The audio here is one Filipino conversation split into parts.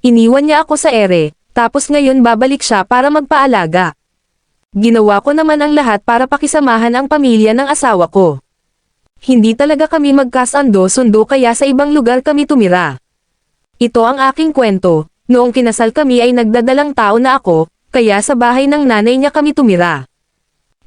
Iniwan niya ako sa ere, tapos ngayon babalik siya para magpaalaga. Ginawa ko naman ang lahat para pakisamahan ang pamilya ng asawa ko. Hindi talaga kami magkasundo-sundo kaya sa ibang lugar kami tumira. Ito ang aking kwento, noong kinasal kami ay nagdadalang tao na ako, kaya sa bahay ng nanay niya kami tumira.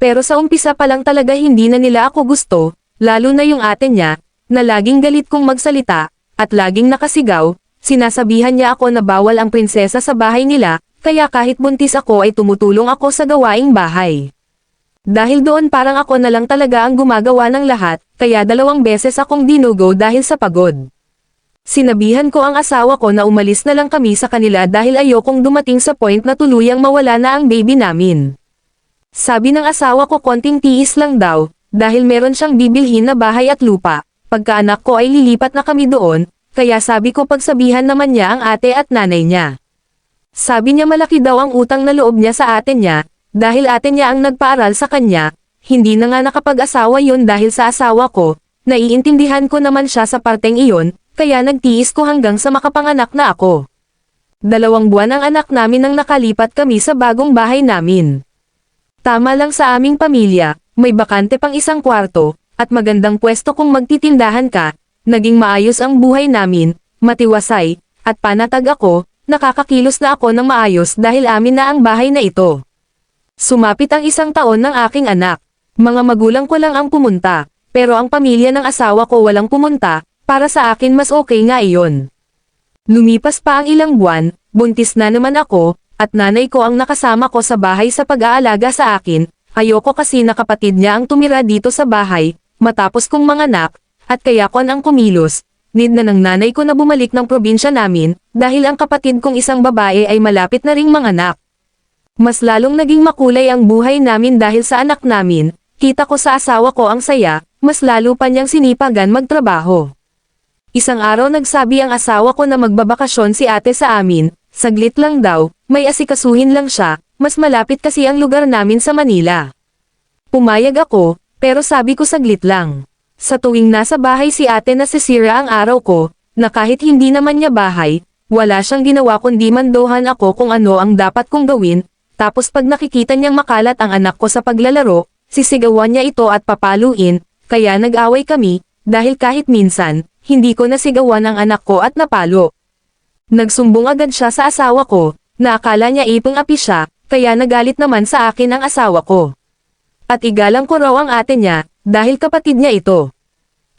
Pero sa umpisa pa lang talaga hindi na nila ako gusto, lalo na yung ate niya, na laging galit kong magsalita, at laging nakasigaw, sinasabihan niya ako na bawal ang prinsesa sa bahay nila, kaya kahit buntis ako ay tumutulong ako sa gawaing bahay. Dahil doon parang ako na lang talaga ang gumagawa ng lahat, kaya 2 beses akong dinugo dahil sa pagod. Sinabihan ko ang asawa ko na umalis na lang kami sa kanila dahil ayokong dumating sa point na tuluyang mawala na ang baby namin. Sabi ng asawa ko konting tiis lang daw, dahil meron siyang bibilhin na bahay at lupa, pagkaanak ko ay lilipat na kami doon, kaya sabi ko pagsabihan naman niya ang ate at nanay niya. Sabi niya malaki daw ang utang na loob niya sa ate niya, dahil ate niya ang nagpaaral sa kanya, hindi na nga nakapag-asawa yun dahil sa asawa ko, naiintindihan ko naman siya sa parteng iyon, kaya nagtiis ko hanggang sa makapanganak na ako. 2 buwan ang anak namin nang nakalipat kami sa bagong bahay namin. Tama lang sa aming pamilya, may bakante pang 1 kwarto, at magandang pwesto kung magtitindahan ka, naging maayos ang buhay namin, matiwasay, at panatag ako, nakakakilos na ako ng maayos dahil amin na ang bahay na ito. Sumapit ang 1 taon ng aking anak, mga magulang ko lang ang pumunta, pero ang pamilya ng asawa ko walang pumunta, para sa akin mas okay nga iyon. Lumipas pa ang ilang buwan, buntis na naman ako, at nanay ko ang nakasama ko sa bahay sa pag-aalaga sa akin, ayoko kasi na kapatid niya ang tumira dito sa bahay, matapos kong manganak, at kaya ko ang kumilos, need na ng nanay ko na bumalik ng probinsya namin, dahil ang kapatid kong isang babae ay malapit na ring manganak. Mas lalong naging makulay ang buhay namin dahil sa anak namin, kita ko sa asawa ko ang saya, mas lalo pa niyang sinipagan magtrabaho. Isang araw nagsabi ang asawa ko na magbabakasyon si ate sa amin, saglit lang daw, may asikasuhin lang siya, mas malapit kasi ang lugar namin sa Manila. Pumayag ako, pero sabi ko saglit lang. Sa tuwing nasa bahay si ate nasisira ang araw ko, na kahit hindi naman niya bahay, wala siyang ginawa kundi mandohan ako kung ano ang dapat kong gawin, tapos pag nakikita niyang makalat ang anak ko sa paglalaro, sisigawan niya ito at papaluin, kaya nag-away kami, dahil kahit minsan, hindi ko nasigawan ang anak ko at napalo. Nagsumbong agad siya sa asawa ko, na akala niya ipang-api siya, kaya nagalit naman sa akin ang asawa ko. At igalang ko raw ang ate niya, dahil kapatid niya ito.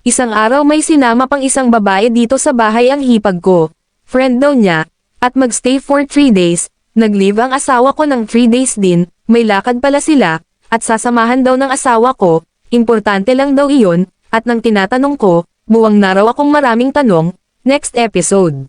Isang araw may sinama pang isang babae dito sa bahay ang hipag ko, friend daw niya, at magstay for 3 days, nag-leave ang asawa ko ng 3 days din, may lakad pala sila, at sasamahan daw ng asawa ko, importante lang daw iyon, at nang tinatanong ko, buwang na raw akong maraming tanong, next episode.